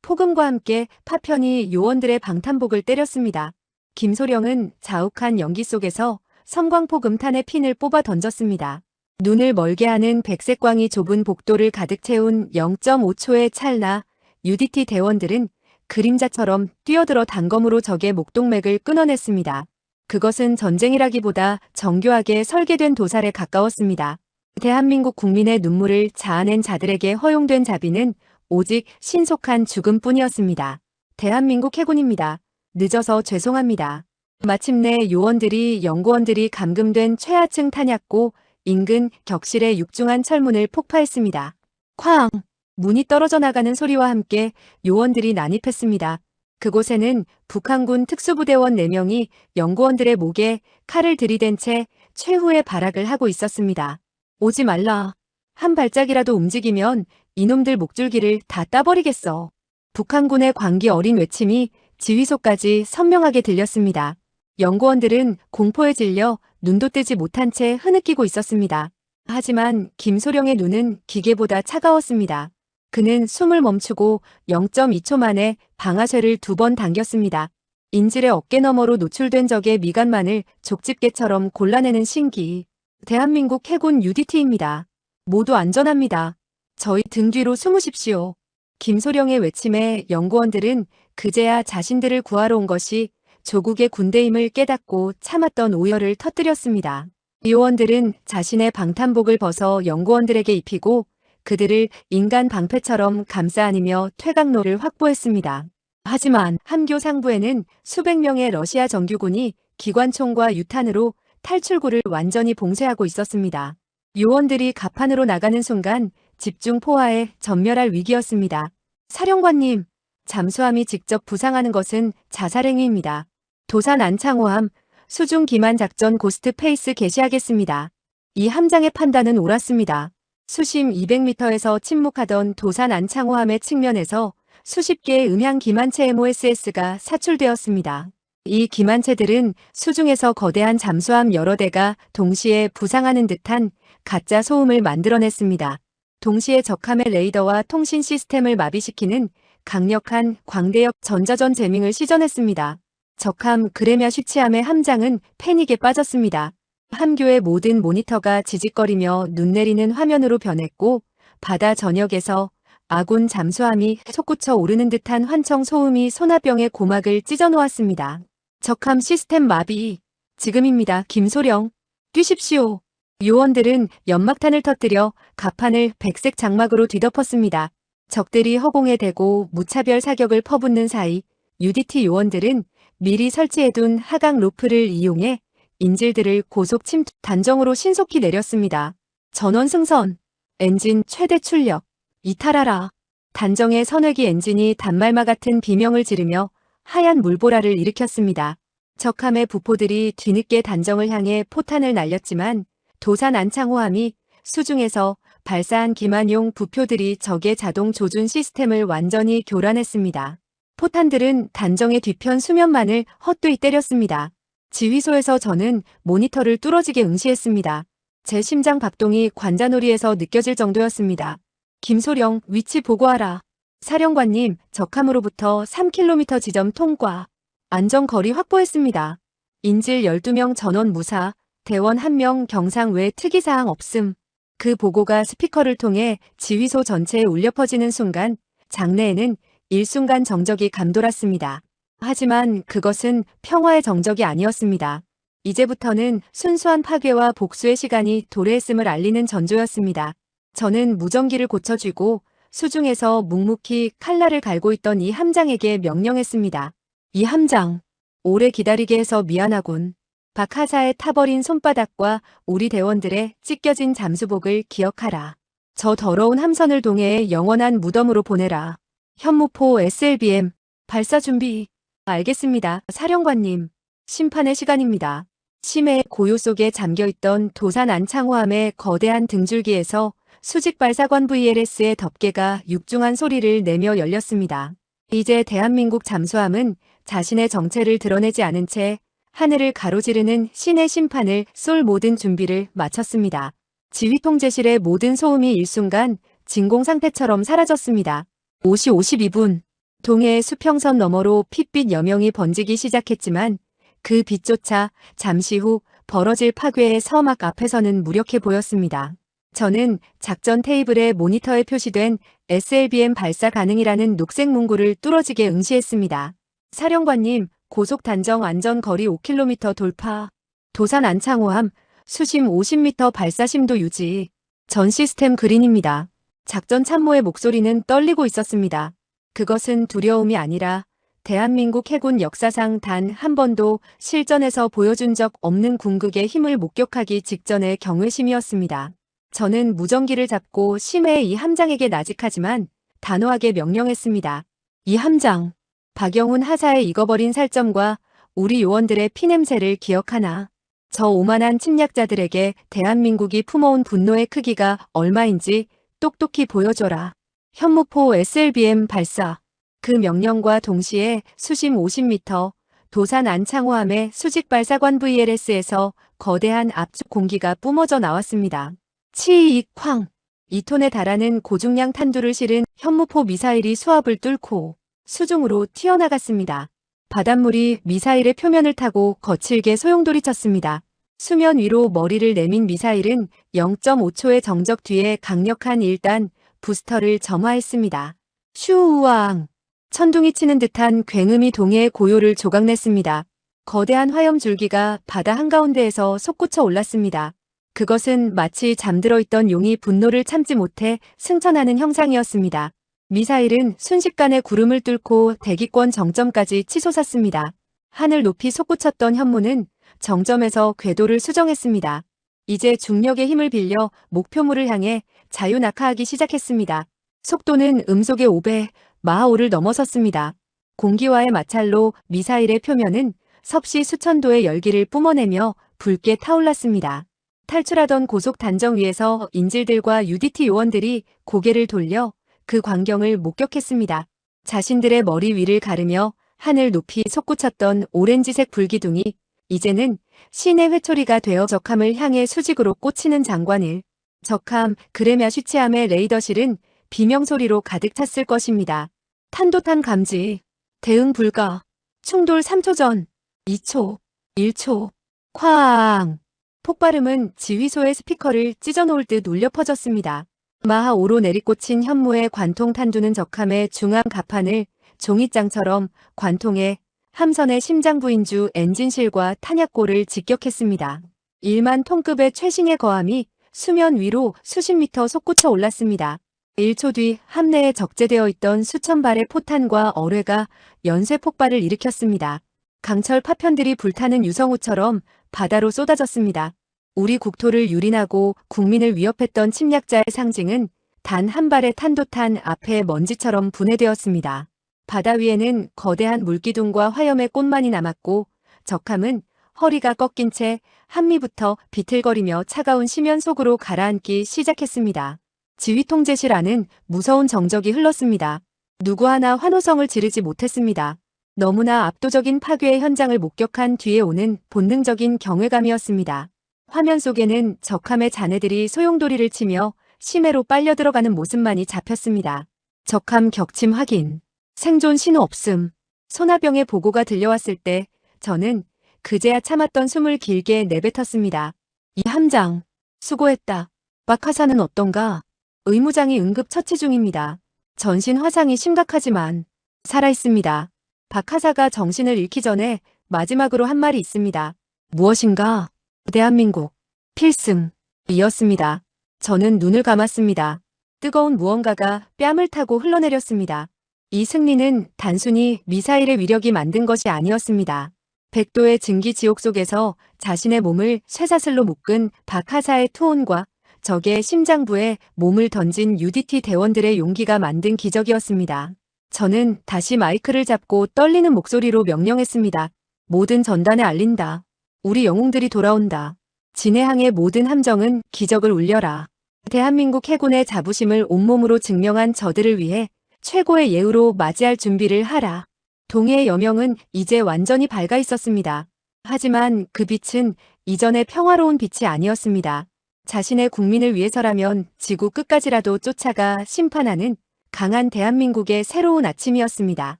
폭음과 함께 파편이 요원들의 방탄복을 때렸습니다. 김소령은 자욱한 연기 속에서 섬광폭 음탄의 핀을 뽑아 던졌습니다. 눈을 멀게 하는 백색광이 좁은 복도를 가득 채운 0.5초의 찰나 UDT 대원들은 그림자처럼 뛰어들어 단검으로 적의 목동맥을 끊어냈습니다. 그것은 전쟁이라기보다 정교하게 설계된 도살에 가까웠습니다. 대한민국 국민의 눈물을 자아낸 자들에게 허용된 자비는 오직 신속한 죽음뿐이었습니다. 대한민국 해군입니다. 늦어서 죄송합니다. 마침내 요원들이 연구원들이 감금된 최하층 탄약고 인근 격실의 육중한 철문을 폭파했습니다. 쾅! 문이 떨어져 나가는 소리와 함께 요원들이 난입했습니다. 그곳에는 북한군 특수부대원 4명이 연구원들의 목에 칼을 들이댄 채 최후의 발악을 하고 있었습니다. 오지 말라. 한 발짝이라도 움직이면 이놈들 목줄기를 다 따버리겠어. 북한군의 광기 어린 외침이 지휘소까지 선명하게 들렸습니다. 연구원들은 공포에 질려 눈도 뜨지 못한 채 흐느끼고 있었습니다. 하지만 김소령의 눈은 기계보다 차가웠습니다. 그는 숨을 멈추고 0.2초 만에 방아쇠를 2번 당겼습니다. 인질의 어깨 너머로 노출된 적의 미간만을 족집게처럼 골라내는 신기. 대한민국 해군 UDT입니다. 모두 안전합니다. 저희 등 뒤로 숨으십시오. 김소령의 외침에 연구원들은 그제야 자신들을 구하러 온 것이 조국의 군대임을 깨닫고 참았던 오열을 터뜨렸습니다. 요원들은 자신의 방탄복을 벗어 연구원들에게 입히고 그들을 인간 방패처럼 감싸 안으며 퇴각로를 확보했습니다. 하지만 함교 상부에는 수백 명의 러시아 정규군이 기관총과 유탄으로 탈출구를 완전히 봉쇄하고 있었습니다. 요원들이 갑판으로 나가는 순간 집중 포화에 전멸할 위기였습니다. 사령관님, 잠수함이 직접 부상하는 것은 자살행위입니다. 도산 안창호함, 수중 기만 작전 고스트 페이스 개시하겠습니다. 이 함장의 판단은 옳았습니다. 수심 200m에서 침묵하던 도산 안창호함의 측면에서 수십 개의 음향 기만체 MOSS가 사출되었습니다. 이 기만체들은 수중에서 거대한 잠수함 여러 대가 동시에 부상하는 듯한 가짜 소음을 만들어냈습니다. 동시에 적함의 레이더와 통신 시스템을 마비시키는 강력한 광대역 전자전 재밍을 시전했습니다. 적함 그레냐 슈치함의 함장은 패닉에 빠졌습니다. 함교의 모든 모니터가 지직거리며 눈 내리는 화면으로 변했고 바다 전역에서 아군 잠수함이 솟구쳐 오르는 듯한 환청 소음이 소나병의 고막을 찢어놓았습니다. 적함 시스템 마비. 지금입니다. 김소령. 뛰십시오. 요원들은 연막탄을 터뜨려 갑판을 백색 장막으로 뒤덮었습니다. 적들이 허공에 대고 무차별 사격을 퍼붓는 사이 UDT 요원들은 미리 설치해둔 하강 로프를 이용해 인질들을 고속 침투 단정으로 신속히 내렸습니다. 전원 승선. 엔진 최대 출력. 이탈하라. 단정의 선회기 엔진이 단말마 같은 비명을 지르며 하얀 물보라를 일으켰습니다. 적함의 부포들이 뒤늦게 단정을 향해 포탄을 날렸지만 도산 안창호함이 수중에서 발사한 기만용 부표들이 적의 자동 조준 시스템을 완전히 교란했습니다. 포탄들은 단정의 뒤편 수면만을 헛되이 때렸습니다. 지휘소에서 저는 모니터를 뚫어지게 응시했습니다. 제 심장 박동이 관자놀이에서 느껴질 정도였습니다. 김소령, 위치 보고하라. 사령관님, 적함으로부터 3km 지점 통과. 안전거리 확보했습니다. 인질 12명 전원 무사, 대원 1명 경상 외 특이사항 없음. 그 보고가 스피커를 통해 지휘소 전체에 울려 퍼지는 순간 장내에는 일순간 정적이 감돌았습니다. 하지만 그것은 평화의 정적이 아니었습니다. 이제부터는 순수한 파괴와 복수의 시간이 도래했음을 알리는 전조였습니다. 저는 무전기를 고쳐쥐고 수중에서 묵묵히 칼날을 갈고 있던 이 함장에게 명령했습니다. 이 함장, 오래 기다리게 해서 미안하군. 박하사의 타버린 손바닥과 우리 대원들의 찢겨진 잠수복을 기억하라. 저 더러운 함선을 동해의 영원한 무덤으로 보내라. 현무포 SLBM, 발사 준비. 알겠습니다, 사령관님. 심판의 시간입니다. 심해의 고요 속에 잠겨있던 도산 안창호함의 거대한 등줄기에서 수직 발사관 VLS의 덮개가 육중한 소리를 내며 열렸습니다. 이제 대한민국 잠수함은 자신의 정체를 드러내지 않은 채 하늘을 가로지르는 신의 심판을 쏠 모든 준비를 마쳤습니다. 지휘통제실의 모든 소음이 일순간 진공 상태처럼 사라졌습니다. 5시 52분, 동해의 수평선 너머로 핏빛 여명이 번지기 시작했지만 그 빛조차 잠시 후 벌어질 파괴의 서막 앞에서는 무력해 보였습니다. 저는 작전 테이블에 모니터에 표시된 SLBM 발사 가능이라는 녹색 문구를 뚫어지게 응시했습니다. 사령관님, 고속 단정 안전거리 5km 돌파. 도산 안창호함, 수심 50m 발사 심도 유지. 전 시스템 그린입니다. 작전 참모의 목소리는 떨리고 있었습니다. 그것은 두려움이 아니라 대한민국 해군 역사상 단 한 번도 실전에서 보여준 적 없는 궁극의 힘을 목격하기 직전의 경외심이었습니다. 저는 무전기를 잡고 심해의 이 함장에게 나직하지만 단호하게 명령했습니다. 이 함장, 박영훈 하사의 익어버린 살점과 우리 요원들의 피냄새를 기억하나. 저 오만한 침략자들에게 대한민국이 품어온 분노의 크기가 얼마인지 똑똑히 보여줘라. 현무포 SLBM 발사. 그 명령과 동시에 수심 50m 도산 안창호함의 수직 발사관 VLS에서 거대한 압축 공기가 뿜어져 나왔습니다. 치익 쾅. 2톤에 달하는 고중량 탄두를 실은 현무포 미사일이 수압을 뚫고 수중으로 튀어나갔습니다. 바닷물이 미사일의 표면을 타고 거칠게 소용돌이쳤습니다. 수면 위로 머리를 내민 미사일은 0.5초의 정적 뒤에 강력한 1단 부스터를 점화했습니다. 슈우왕. 천둥이 치는 듯한 굉음이 동해의 고요를 조각냈습니다. 거대한 화염 줄기가 바다 한가운데에서 솟구쳐 올랐습니다. 그것은 마치 잠들어 있던 용이 분노를 참지 못해 승천하는 형상이었습니다. 미사일은 순식간에 구름을 뚫고 대기권 정점까지 치솟았습니다. 하늘 높이 솟구쳤던 현무는 정점에서 궤도를 수정했습니다. 이제 중력의 힘을 빌려 목표물을 향해 자유낙하하기 시작했습니다. 속도는 음속의 5배, 마하 5를 넘어섰습니다. 공기와의 마찰로 미사일의 표면은 섭씨 수천 도의 열기를 뿜어내며 붉게 타올랐습니다. 탈출하던 고속 단정 위에서 인질들과 UDT 요원들이 고개를 돌려 그 광경을 목격했습니다. 자신들의 머리 위를 가르며 하늘 높이 솟구쳤던 오렌지색 불기둥이 이제는 신의 회초리가 되어 적함을 향해 수직으로 꽂히는 장관을 적함 그레며 쉬치함의 레이더실은 비명소리로 가득 찼을 것입니다. 탄도탄 감지, 대응 불가, 충돌 3초 전, 2초, 1초, 쾅! 폭발음은 지휘소의 스피커를 찢어놓을 듯 울려 퍼졌습니다. 마하 5로 내리꽂힌 현무의 관통 탄두는 적함의 중앙 가판을 종잇장처럼 관통해 함선의 심장 부인주 엔진실과 탄약고를 직격했습니다. 1만 톤급의 최신의 거함이 수면 위로 수십 미터 솟구쳐 올랐습니다. 1초 뒤 함내에 적재되어 있던 수천 발의 포탄과 어뢰가 연쇄 폭발을 일으켰습니다. 강철 파편들이 불타는 유성우처럼 바다로 쏟아졌습니다. 우리 국토를 유린하고 국민을 위협했던 침략자의 상징은 단 한 발의 탄도탄 앞에 먼지처럼 분해되었습니다. 바다 위에는 거대한 물기둥과 화염의 꽃만이 남았고 적함은 허리가 꺾인 채 한미부터 비틀거리며 차가운 심연 속으로 가라앉기 시작했습니다. 지휘통제실 안은 무서운 정적이 흘렀습니다. 누구 하나 환호성을 지르지 못했습니다. 너무나 압도적인 파괴의 현장을 목격한 뒤에 오는 본능적인 경외감이었습니다. 화면 속에는 적함의 자네들이 소용돌이를 치며 심해로 빨려 들어가는 모습만이 잡혔습니다. 적함 격침 확인, 생존 신호 없음, 소나병의 보고가 들려왔을 때 저는 그제야 참았던 숨을 길게 내뱉었습니다. 이 함장, 수고했다. 박하사는 어떤가? 의무장이 응급 처치 중입니다. 전신 화상이 심각하지만 살아있습니다. 박하사가 정신을 잃기 전에 마지막으로 한 말이 있습니다. 무엇인가? 대한민국, 필승, 이었습니다. 저는 눈을 감았습니다. 뜨거운 무언가가 뺨을 타고 흘러내렸습니다. 이 승리는 단순히 미사일의 위력이 만든 것이 아니었습니다. 백도의 증기 지옥 속에서 자신의 몸을 쇠사슬로 묶은 박하사의 투혼과 적의 심장부에 몸을 던진 UDT 대원들의 용기가 만든 기적이었습니다. 저는 다시 마이크를 잡고 떨리는 목소리로 명령했습니다. 모든 전단에 알린다. 우리 영웅들이 돌아온다. 진해항의 모든 함정은 기적을 울려라. 대한민국 해군의 자부심을 온몸으로 증명한 저들을 위해 최고의 예우로 맞이할 준비를 하라. 동해의 여명은 이제 완전히 밝아 있었습니다. 하지만 그 빛은 이전의 평화로운 빛이 아니었습니다. 자신의 국민을 위해서라면 지구 끝까지라도 쫓아가 심판하는 강한 대한민국의 새로운 아침이었습니다.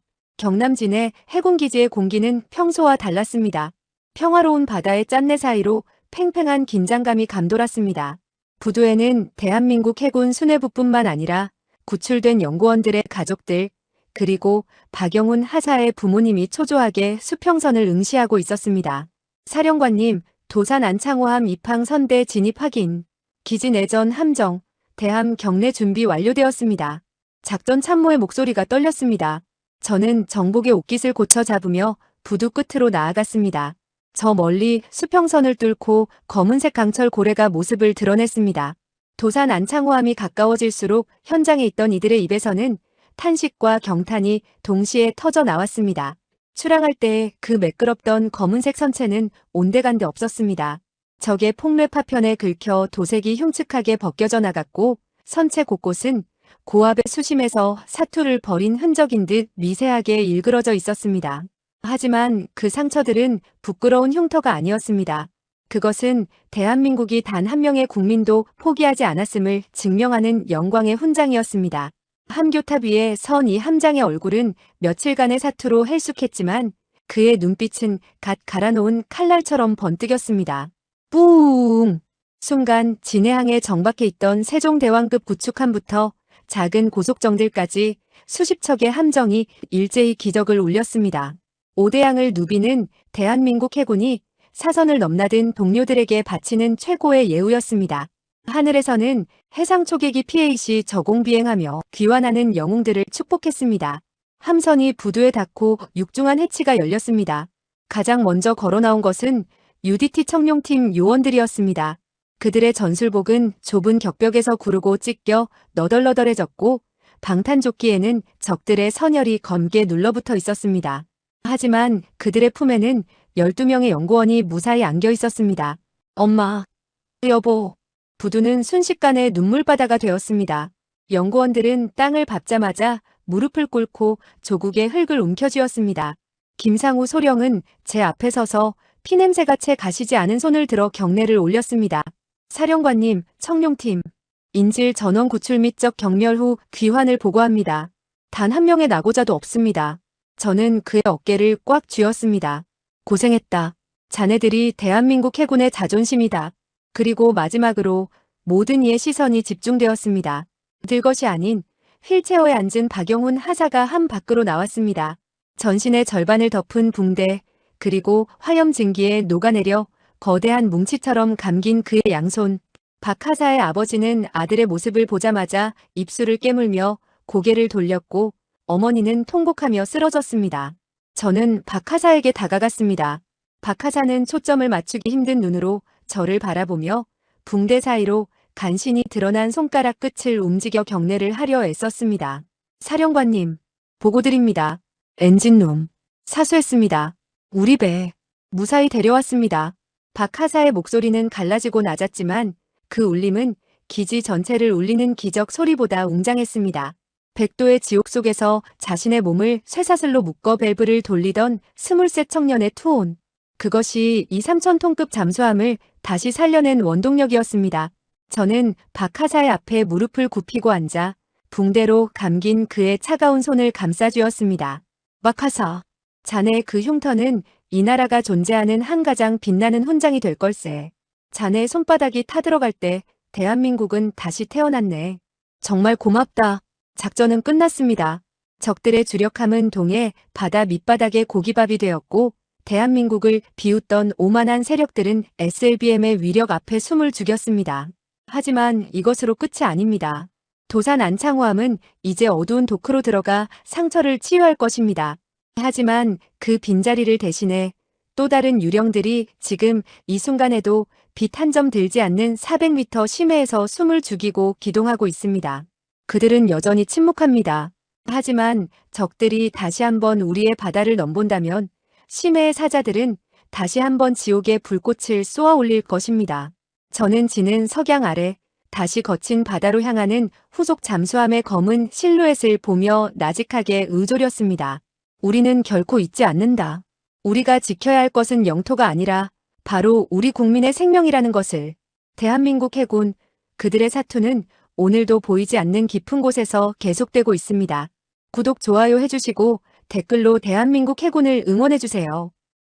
경남 진해 해군기지의 공기는 평소와 달랐습니다. 평화로운 바다의 짠내 사이로 팽팽한 긴장감이 감돌았습니다. 부두에는 대한민국 해군 수뇌부뿐만 아니라 구출된 연구원들의 가족들, 그리고 박영훈 하사의 부모님이 초조하게 수평선을 응시하고 있었습니다. 사령관님, 도산 안창호함 입항 선대 진입 확인. 기지 내전 함정, 대함 경례 준비 완료되었습니다. 작전 참모의 목소리가 떨렸습니다. 저는 정복의 옷깃을 고쳐 잡으며 부두 끝으로 나아갔습니다. 저 멀리 수평선을 뚫고 검은색 강철 고래가 모습을 드러냈습니다. 도산 안창호함이 가까워질수록 현장에 있던 이들의 입에서는 탄식과 경탄이 동시에 터져 나왔습니다. 출항할 때 그 매끄럽던 검은색 선체는 온데간데 없었습니다. 적의 폭뢰 파편에 긁혀 도색이 흉측하게 벗겨져 나갔고 선체 곳곳은 고압의 수심에서 사투를 벌인 흔적인 듯 미세하게 일그러져 있었습니다. 하지만 그 상처들은 부끄러운 흉터가 아니었습니다. 그것은 대한민국이 단 한 명의 국민도 포기하지 않았음을 증명하는 영광의 훈장이었습니다. 함교탑 위에 선 이 함장의 얼굴은 며칠간의 사투로 헬쑥했지만 그의 눈빛은 갓 갈아놓은 칼날처럼 번뜩였습니다. 뿌웅! 순간 진해항에 정박해 있던 세종대왕급 구축함부터 작은 고속정들까지 수십 척의 함정이 일제히 기적을 울렸습니다. 오대양을 누비는 대한민국 해군이 사선을 넘나든 동료들에게 바치는 최고의 예우였습니다. 하늘에서는 해상 초계기 PAC 저공 비행하며 귀환하는 영웅들을 축복했습니다. 함선이 부두에 닿고 육중한 해치가 열렸습니다. 가장 먼저 걸어 나온 것은 UDT 청룡팀 요원들이었습니다. 그들의 전술복은 좁은 격벽에서 구르고 찢겨 너덜너덜해졌고 방탄조끼에는 적들의 선열이 검게 눌러붙어 있었습니다. 하지만 그들의 품에는 12명의 연구원이 무사히 안겨 있었습니다. 엄마, 여보. 부두는 순식간에 눈물바다가 되었습니다. 연구원들은 땅을 밟자마자 무릎을 꿇고 조국의 흙을 움켜쥐었습니다. 김상우 소령은 제 앞에 서서 피냄새가 채 가시지 않은 손을 들어 경례를 올렸습니다. 사령관님, 청룡팀. 인질 전원 구출 및 적 경멸 후 귀환을 보고합니다. 단 한 명의 낙오자도 없습니다. 저는 그의 어깨를 꽉 쥐었습니다. 고생했다. 자네들이 대한민국 해군의 자존심이다. 그리고 마지막으로 모든 이의 시선이 집중되었습니다. 들 것이 아닌 휠체어에 앉은 박영훈 하사가 한 밖으로 나왔습니다. 전신의 절반을 덮은 붕대, 그리고 화염 증기에 녹아내려 거대한 뭉치처럼 감긴 그의 양손. 박 하사의 아버지는 아들의 모습을 보자마자 입술을 깨물며 고개를 돌렸고 어머니는 통곡하며 쓰러졌습니다. 저는 박 하사에게 다가갔습니다. 박 하사는 초점을 맞추기 힘든 눈으로 저를 바라보며 붕대 사이로 간신히 드러난 손가락 끝을 움직여 경례를 하려 애썼습니다. 사령관님, 보고드립니다. 엔진룸. 사수했습니다. 우리 배. 무사히 데려왔습니다. 박 하사의 목소리는 갈라지고 낮았지만 그 울림은 기지 전체를 울리는 기적 소리보다 웅장했습니다. 백도의 지옥 속에서 자신의 몸을 쇠사슬로 묶어 밸브를 돌리던 스물셋 청년의 투혼. 그것이 이 3,000톤급 잠수함을 다시 살려낸 원동력이었습니다. 저는 박 하사의 앞에 무릎을 굽히고 앉아 붕대로 감긴 그의 차가운 손을 감싸쥐었습니다. 박 하사, 자네의 그 흉터는 이 나라가 존재하는 한 가장 빛나는 훈장이 될 걸세. 자네의 손바닥이 타들어갈 때 대한민국은 다시 태어났네. 정말 고맙다. 작전은 끝났습니다. 적들의 주력함은 동해 바다 밑바닥의 고기밥이 되었고 대한민국을 비웃던 오만한 세력들은 SLBM의 위력 앞에 숨을 죽였습니다. 하지만 이것으로 끝이 아닙니다. 도산 안창호함은 이제 어두운 도크로 들어가 상처를 치유할 것입니다. 하지만 그 빈자리를 대신해 또 다른 유령들이 지금 이 순간에도 빛 한 점 들지 않는 400m 심해에서 숨을 죽이고 기동하고 있습니다. 그들은 여전히 침묵합니다. 하지만 적들이 다시 한번 우리의 바다를 넘본다면 심해의 사자들은 다시 한번 지옥의 불꽃을 쏘아 올릴 것입니다. 저는 지는 석양 아래 다시 거친 바다로 향하는 후속 잠수함의 검은 실루엣을 보며 나직하게 의졸였습니다. 우리는 결코 잊지 않는다. 우리가 지켜야 할 것은 영토가 아니라 바로 우리 국민의 생명이라는 것을. 대한민국 해군, 그들의 사투는 오늘도 보이지 않는 깊은 곳에서 계속되고 있습니다. 구독, 좋아요 해주시고 댓글로 대한민국 해군을 응원해주세요.